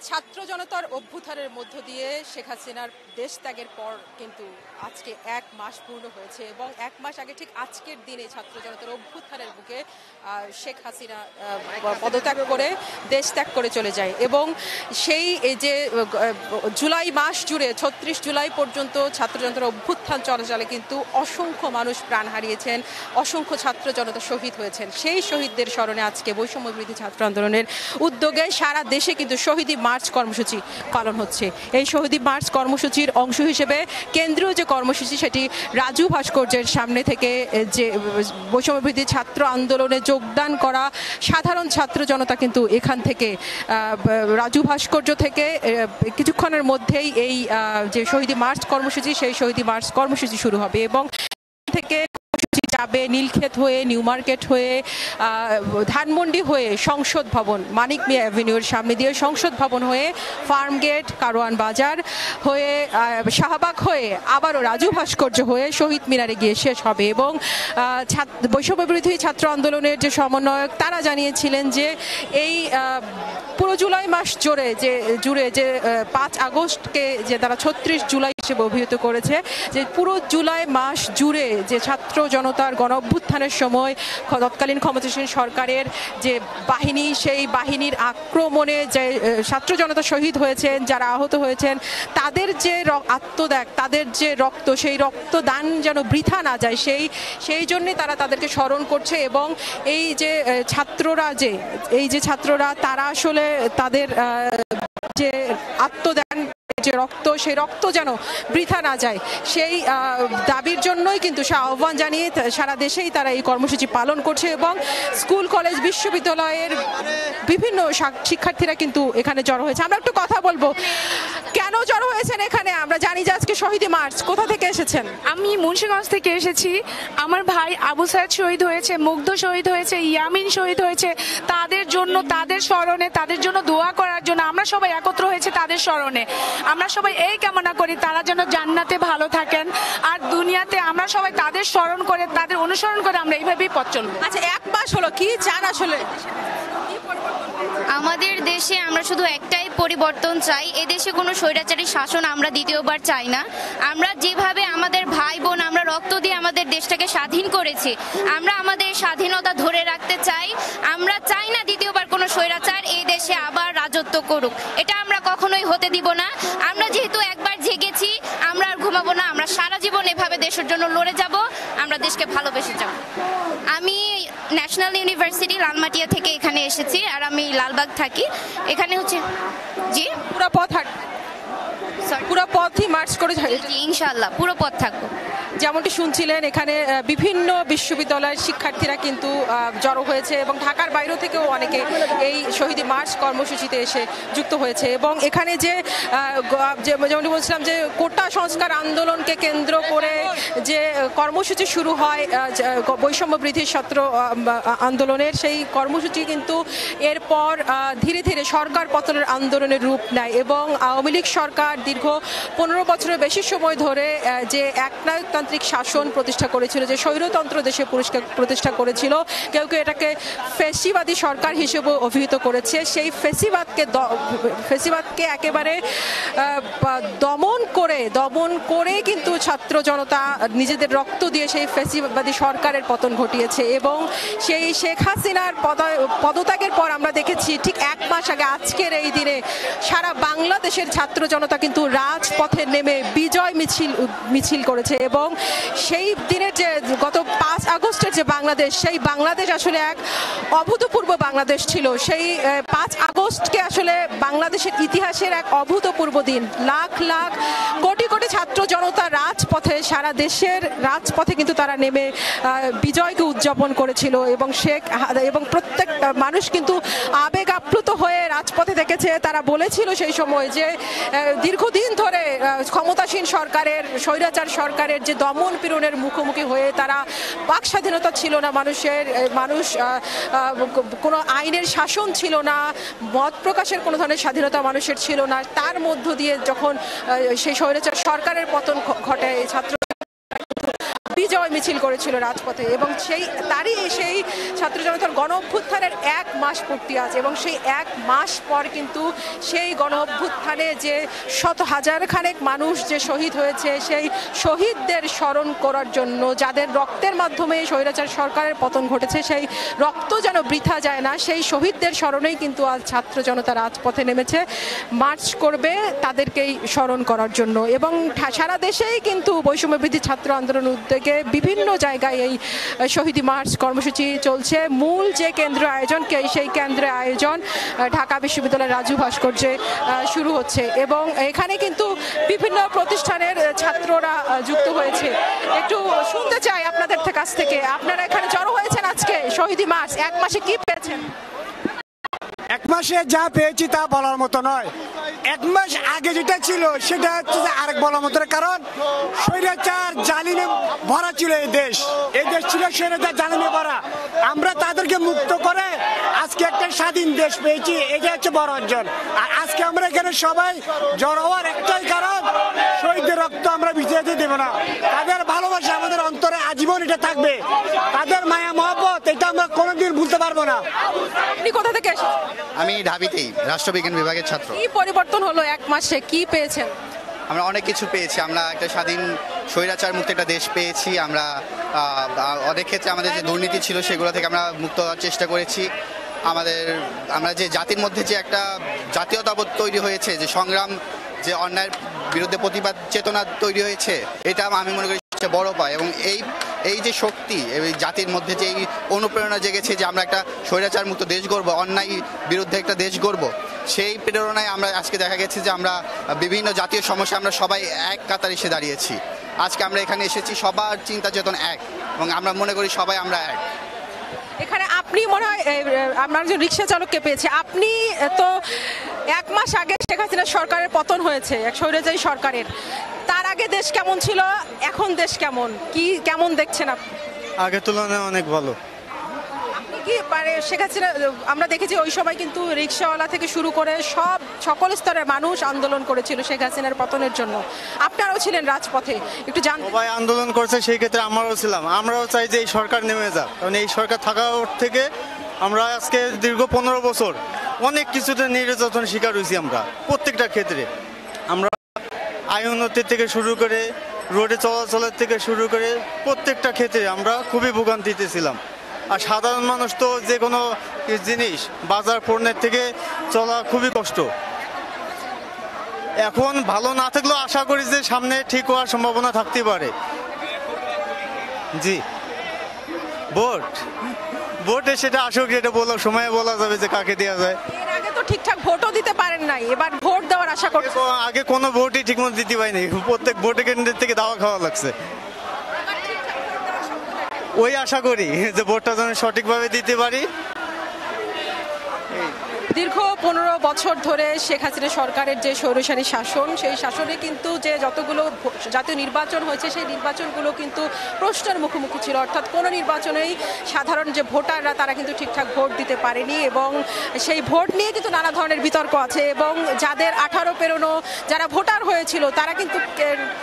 ছাত্র জনতার অভ্যুত্থানের মধ্য দিয়ে শেখ হাসিনার দেশ ত্যাগের পর কিন্তু আজকে 1 মাস পূর্ণ হয়েছে এবং 1 মাস আগে ঠিক আজকের দিনে ছাত্র জনতার অভ্যুত্থানের বুকে শেখ হাসিনা পদত্যাগ করে দেশ ত্যাগ করে চলে যায় এবং সেই যে জুলাই মাস জুড়ে 36 জুলাই পর্যন্ত ছাত্র জনতার অভ্যুত্থান চলাচলে কিন্তু অসংখ্য মানুষ প্রাণ হারিয়েছেন, অসংখ্য ছাত্র জনতা শহীদ হয়েছেন। সেই শহীদদের স্মরণে আজকে বৈষম্য বিরোধী ছাত্র আন্দোলনের উদ্যোগে সারা দেশে কিন্তু শহীদ মার্চ কর্মসূচি পালন হচ্ছে। এই শহীদ মার্চ কর্মসূচির অংশ হিসেবে কেন্দ্রীয় যে কর্মসূচি সেটি রাজু ভাস্কর্যের সামনে থেকে যে বৈষম্য বিরোধী ছাত্র আন্দোলনে যোগদান করা সাধারণ ছাত্র জনতা কিন্তু এখান থেকে রাজু ভাস্কর্য থেকে কিছুক্ষণের মধ্যেই এই যে শহীদ মার্চ কর্মসূচি সেই শহীদ মার্চ কর্মসূচি শুরু হবে এবং থেকে যাবে নীলক্ষেত হয়ে নিউ মার্কেট হয়ে ধানমন্ডি হয়ে সংসদ ভবন, মানিক মিয়া অ্যাভিনিউর সামনে দিয়ে সংসদ ভবন হয়ে ফার্মগেট, কারওয়ান বাজার হয়ে শাহবাগ হয়ে আবারও রাজু ভাস্কর্য হয়ে শহীদ মিনারে গিয়ে শেষ হবে এবং বৈষম্য বিরোধী ছাত্র আন্দোলনের যে সমন্বয়ক তারা জানিয়েছিলেন যে এই পুরো জুলাই মাস জুড়ে যে 5 আগস্টকে যে তারা 36 জুলাই হিসেবে অভিহিত করেছে, যে পুরো জুলাই মাস জুড়ে যে ছাত্র জনতার গণ অভ্যুত্থানের সময় তৎকালীন ক্ষমতাসীন সরকারের যে বাহিনী, সেই বাহিনীর আক্রমণে যে ছাত্র জনতা শহীদ হয়েছেন, যারা আহত হয়েছেন, তাদের যে আত্মত্যাগ, তাদের যে রক্ত, সেই রক্তদান যেন বৃথা না যায় সেই জন্যে তারা তাদেরকে স্মরণ করছে এবং এই যে ছাত্ররা তারা আসলে তাদের যে আত্মদান, যে রক্ত, সেই রক্ত যেন বৃথা না যায় সেই দাবির জন্যই কিন্তু আহ্বান জানিয়ে সারা দেশেই তারা এই কর্মসূচি পালন করছে এবং স্কুল কলেজ বিশ্ববিদ্যালয়ের বিভিন্ন শিক্ষার্থীরা কিন্তু এখানে জড়ো হয়েছে। আমরা একটু কথা বলবো, কেন জড়ো হয়েছেন এখানে? আমরা জানি যে আজকে শহীদ মার্চ, কোথা থেকে এসেছেন? আমি মুন্সিগঞ্জ থেকে এসেছি। আমার ভাই আবু সাইদ শহীদ হয়েছে, মুগ্ধ শহীদ হয়েছে, ইয়ামিন শহীদ হয়েছে। তাদের জন্য, তাদের স্মরণে, তাদের জন্য দোয়া করার জন্য আমরা সবাই একত্র হয়েছে তাদের স্মরণে। আমরা সবাই এই কামনা করি তারা যেন জান্নাতে ভালো থাকেন আর দুনিয়াতে আমরা সবাই তাদের স্মরণ করে, তাদের অনুসরণ করে আমরা এইভাবেই পথ চলব। আচ্ছা, 1 মাস হলো, কি চান আসলে? আমাদের দেশে আমরা শুধু একটাই পরিবর্তন চাই, এদেশে কোনো স্বৈরাচারী শাসন আমরা দ্বিতীয়বার চাই না। আমরা যেভাবে আমাদের ভাই বোন আমরা রক্ত দিয়ে আমাদের দেশটাকে স্বাধীন করেছি, আমরা আমাদের স্বাধীনতা ধরে রাখতে চাই। আমরা চাই না দ্বিতীয়বার কোনো স্বৈরাচার এই দেশে আবার রাজত্ব করুক, এটা আমরা কখনোই হতে দিব না। আমরা যেহেতু একবার জেগেছি, আমরা আর ঘুমাবো না, আমরা সারা জীবন এভাবে দেশের জন্য লড়ে যাব, আমরা দেশকে ভালোবেসে যাব। আমি ন্যাশনাল ইউনিভার্সিটি লালমাটিয়া থেকে এখানে এসেছি আর আমি লালবাগ থাকি। এখানে হচ্ছে জি পুরো পথই মার্চ করে ইনশাআল্লাহ পুরো পথ থাকবো। যেমনটি শুনছিলেন এখানে বিভিন্ন বিশ্ববিদ্যালয়ের শিক্ষার্থীরা কিন্তু জড়ো হয়েছে এবং ঢাকার বাইরে থেকেও অনেকে এই শহীদ মার্চ কর্মসূচিতে এসে যুক্ত হয়েছে এবং এখানে যেমনটি বলছিলাম যে কোটা সংস্কার আন্দোলনকে কেন্দ্র করে যে কর্মসূচি শুরু হয় বৈষম্য বিরোধী ছাত্র আন্দোলনের, সেই কর্মসূচি কিন্তু এরপর ধীরে ধীরে সরকার পতনের আন্দোলনের রূপ নেয় এবং আওয়ামী লীগ সরকার দীর্ঘ 15 বছরের বেশি সময় ধরে যে একনায়কতান্ত্রিক শাসন প্রতিষ্ঠা করেছিল, যে স্বৈরতন্ত্র দেশে প্রতিষ্ঠা করেছিল, কেউ কেউ এটাকে ফ্যাসিবাদী সরকার হিসেবে অভিহিত করেছে। সেই ফ্যাসিবাদকে একেবারে দমন করে কিন্তু ছাত্র জনতা নিজেদের রক্ত দিয়ে সেই ফ্যাসিবাদী সরকারের পতন ঘটিয়েছে এবং সেই শেখ হাসিনার পদত্যাগের পর আমরা দেখেছি ঠিক 1 মাস আগে আজকের এই দিনে সারা বাংলাদেশের ছাত্র জনতা কিন্তু রাজপথে নেমে বিজয় মিছিল করেছে এবং সেই দিনের যে গত 5 আগস্টের যে বাংলাদেশ, সেই বাংলাদেশ আসলে এক অভূতপূর্ব বাংলাদেশ ছিল। সেই 5 আগস্টকে আসলে বাংলাদেশের ইতিহাসের এক অভূতপূর্ব দিন। লাখ লাখ কোটি কোটি ছাত্র জনতা রাজপথে, সারা দেশের রাজপথে কিন্তু তারা নেমে বিজয়কে উদযাপন করেছিল এবং প্রত্যেক মানুষ কিন্তু আবেগ আপ্লুত হয়ে রাজপথে দেখেছে। তারা বলেছিল সেই সময় যে দীর্ঘদিন ধরে ক্ষমতাসীন সরকারের, স্বৈরাচার সরকারের যে দমন পীড়নের মুখোমুখি হয়ে তারা বাক স্বাধীনতা ছিল না মানুষ কোনো আইনের শাসন ছিল না, মত প্রকাশের কোনো ধরনের স্বাধীনতা মানুষের ছিল না। তার মধ্য দিয়ে যখন সেই স্বৈরাচার সরকারের পতন ঘটে, ছাত্র বিজয় মিছিল করেছিল রাজপথে, এবং সেই ছাত্র জনতার গণ অভ্যুত্থানের 1 মাস পূর্তি আজ, এবং সেই 1 মাস পর কিন্তু সেই গণ অভ্যুত্থানে যে শত হাজার খানেক মানুষ যে শহীদ হয়েছে, সেই শহীদদের স্মরণ করার জন্য, যাদের রক্তের মাধ্যমে স্বৈরাচার সরকারের পতন ঘটেছে, সেই রক্ত যেন বৃথা যায় না, সেই শহীদদের স্মরণেই কিন্তু আজ ছাত্র জনতা রাজপথে নেমেছে, মার্চ করবে তাদেরকেই স্মরণ করার জন্য। এবং সারা দেশেই কিন্তু বৈষম্যবিরোধী ছাত্র আন্দোলন উদ্যোগে বিভিন্ন জায়গায় এই শহীদি মার্চ কর্মসূচি চলছে। মূল যে কেন্দ্র আয়োজন, সেই কেন্দ্রে আয়োজন ঢাকা বিশ্ববিদ্যালয়ের রাজু ভাস্কর্যে শুরু হচ্ছে, এবং এখানে কিন্তু বিভিন্ন প্রতিষ্ঠানের ছাত্ররা যুক্ত হয়েছে। একটু শুনতে চাই আপনাদের কাছ থেকে, আপনারা এখানে জড়ো হয়েছেন আজকে শহীদি মার্চ, 1 মাসে কি পেয়েছেন? 1 মাসে যা পেয়েছি তা বলার মতো নয়। 1 মাস আগে যেটা ছিল সেটা হচ্ছে যে আরেক বলার মতো, কারণ স্বৈরাচার জালিমে ভরা ছিল এই দেশ ছিল স্বৈরাচার জালিমে ভরা। আমরা তাদেরকে মুক্ত করে আজকে একটা স্বাধীন দেশ পেয়েছি, এটা হচ্ছে বড় অর্জন। আর আজকে আমরা এখানে সবাই জড়ো হওয়ার একটাই কারণ, শহীদদের রক্ত আমরা বিছাইতে দেব না। তাদের ভালোবাসা আমাদের অন্তরে আজীবন এটা থাকবে, তাদের মায়া মহব্বত এটা আমরা কোনোদিন ভুলতে পারবো না। আপনি কোথা থেকে এসেছেন? আমি ঢাবিতেই রাষ্ট্রবিজ্ঞান বিভাগের ছাত্র। কি পরিবর্তন হলো 1 মাসে, কি পেয়েছেন? আমরা অনেক কিছু পেয়েছি। আমরা একটা স্বাধীন স্বৈরাচার মুক্ত একটা দেশ পেয়েছি। আমরা অনেক ক্ষেত্রে আমাদের যে দুর্নীতি ছিল সেগুলো থেকে আমরা মুক্ত হওয়ার চেষ্টা করেছি। আমরা যে জাতির মধ্যে যে একটা জাতীয়তাবোধ তৈরি হয়েছে, যে সংগ্রাম, যে অন্যায়ের বিরুদ্ধে প্রতিবাদ চেতনা তৈরি হয়েছে, এটা আমি মনে করি সবচেয়ে বড় পাই। এবং এই যে শক্তি, এই জাতির মধ্যে যে এই অনুপ্রেরণা জেগেছে যে আমরা একটা স্বৈরাচার মুক্ত দেশ গড়ব, অন্যায় বিরুদ্ধে একটা দেশ গড়ব, সেই প্রেরণায় আমরা আজকে দেখা গেছে যে আমরা বিভিন্ন জাতীয় সমস্যা আমরা সবাই এক কাতার এসে দাঁড়িয়েছি। আজকে আমরা এখানে এসেছি, সবার চিন্তা চেতনা এক, এবং আমরা মনে করি সবাই আমরা এক। এখানে আপনি মনে হয় আমরা একজন রিক্সা চালককে পেয়েছি। আপনি তো 1 মাস আগে শেখ হাসিনার সরকারের পতন হয়েছে, এক স্বৈরাচারী সরকারের। তার আগে দেশ কেমন ছিল, এখন দেশ কেমন, কেমন দেখছেন আপনি? আগের তুলনায় অনেক ভালো। আপনি কি শেখ হাসিনা, আমরা দেখেছি ওই সময় কিন্তু রিক্সাওয়ালা থেকে শুরু করে সকল স্তরের মানুষ আন্দোলন করেছিল শেখ হাসিনার পতনের জন্য। আপনারাও ছিলেন রাজপথে, একটু সবাই আন্দোলন করছে, সেই ক্ষেত্রে আমরাও ছিলাম। আমরাও চাই যে এই সরকার নেমে যাক, কারণ এই সরকার থাকার থেকে আমরা আজকে দীর্ঘ 15 বছর অনেক কিছুতে নির্যাতন শিকার হয়েছি। আমরা প্রত্যেকটা ক্ষেত্রে, আমরা আয় উন্নতির থেকে শুরু করে রোডে চলাচলের থেকে শুরু করে প্রত্যেকটা ক্ষেত্রে আমরা খুবই ভোগান্তিতে ছিলাম। আর সাধারণ মানুষ তো যে কোনো জিনিস বাজার পণ্যের থেকে চলা খুবই কষ্ট। এখন ভালো না থাকলেও আশা করি যে সামনে ঠিক হওয়ার সম্ভাবনা থাকতে পারে। জি, ভোটে সেটা আসুক, এটা সময় বলা যাবে যে কাকে দেওয়া যায়। এর আগে তো ঠিকঠাক ভোটও দিতে পারেন নাই, এবার ভোট দেওয়ার আশা করছি। আগে কোনো ভোটই ঠিকমতো দিতে পারিনি, প্রত্যেক ভোটে কেন্দ্রের থেকে দাওয়া খাওয়া লাগছে। ওই আশা করি যে ভোটটা যেন সঠিকভাবে দিতে পারি। দীর্ঘ 15 বছর ধরে শেখ হাসিনা সরকারের যে স্বৈরাচারী শাসন, সেই শাসনে কিন্তু যে যতগুলো জাতীয় নির্বাচন হয়েছে, সেই নির্বাচনগুলো কিন্তু প্রশ্নের মুখোমুখি ছিল। অর্থাৎ কোনো নির্বাচনেই সাধারণ যে ভোটাররা তারা কিন্তু ঠিকঠাক ভোট দিতে পারেনি, এবং সেই ভোট নিয়ে কিন্তু নানা ধরনের বিতর্ক আছে। এবং যাদের 18 পেরোনো যারা ভোটার হয়েছিল, তারা কিন্তু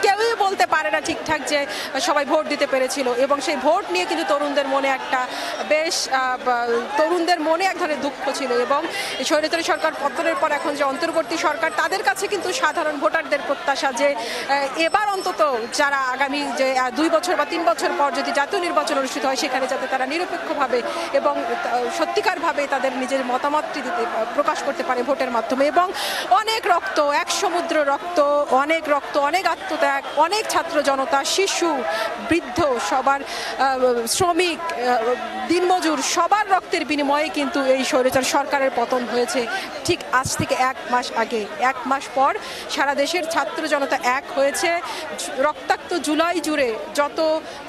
কেউই বলতে পারে না ঠিকঠাক যে সবাই ভোট দিতে পেরেছিল। এবং সেই ভোট নিয়ে কিন্তু তরুণদের মনে এক ধরনের দুঃখ ছিল। এবং স্বৈরাচারী সরকার পতনের পর এখন যে অন্তর্বর্তী সরকার, তাদের কাছে কিন্তু সাধারণ ভোটারদের প্রত্যাশা যে এবার অন্তত যারা আগামী যে 2 বছর বা 3 বছর পর যদি জাতীয় নির্বাচন অনুষ্ঠিত হয়, সেখানে যাতে তারা নিরপেক্ষভাবে এবং সত্যিকারভাবে তাদের নিজের মতামতটি প্রকাশ করতে পারে ভোটের মাধ্যমে। এবং অনেক রক্ত, এক সমুদ্র রক্ত, অনেক আত্মত্যাগ, অনেক ছাত্র জনতা, শিশু, বৃদ্ধ, সবার শ্রমিক, দিনমজুর, সবার রক্তের বিনিময়ে কিন্তু এই স্বৈরাচার সরকারের পতন হয়েছে। ঠিক আজ থেকে 1 মাস আগে, 1 মাস পর সারা দেশের ছাত্র জনতা এক হয়েছে। রক্তাক্ত জুলাই জুড়ে যত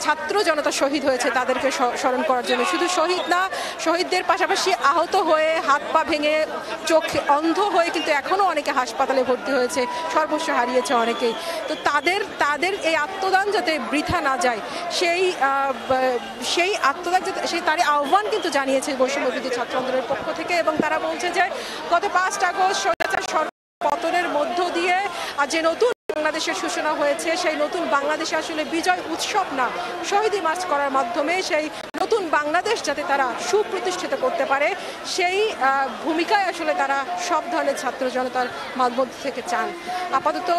ছাত্র জনতা শহীদ হয়েছে তাদেরকে স্মরণ করার জন্য, শুধু শহীদ না, শহীদদের পাশাপাশি আহত হয়ে, হাত পা ভেঙে, চোখে অন্ধ হয়ে কিন্তু এখনও অনেকে হাসপাতালে ভর্তি হয়েছে, সর্বস্ব হারিয়েছে অনেকেই। তো তাদের এই আত্মদান যাতে বৃথা না যায়, সেই আত্মদান যাতে তারই আহ্বান কিন্তু জানিয়েছে বৈষম্যবিরোধী ছাত্র আন্দোলনের পক্ষ থেকে। এবং তারা বলছে যে গত 5 আগস্ট স্বৈরাচার সরকার পতনের মধ্য দিয়ে আর যে নতুন বাংলাদেশের সূচনা হয়েছে, সেই নতুন বাংলাদেশে আসলে বিজয় উৎসব না, শহীদ মার্চ করার মাধ্যমে সেই নতুন বাংলাদেশ যাতে তারা সুপ্রতিষ্ঠিত করতে পারে, সেই ভূমিকায় আসলে তারা সব ধরনের ছাত্র জনতার মধ্যে থেকে চান। আপাতত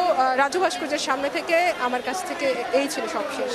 রাজু ভাস্কর্যের সামনে থেকে আমার কাছ থেকে এই ছিল সবশেষ।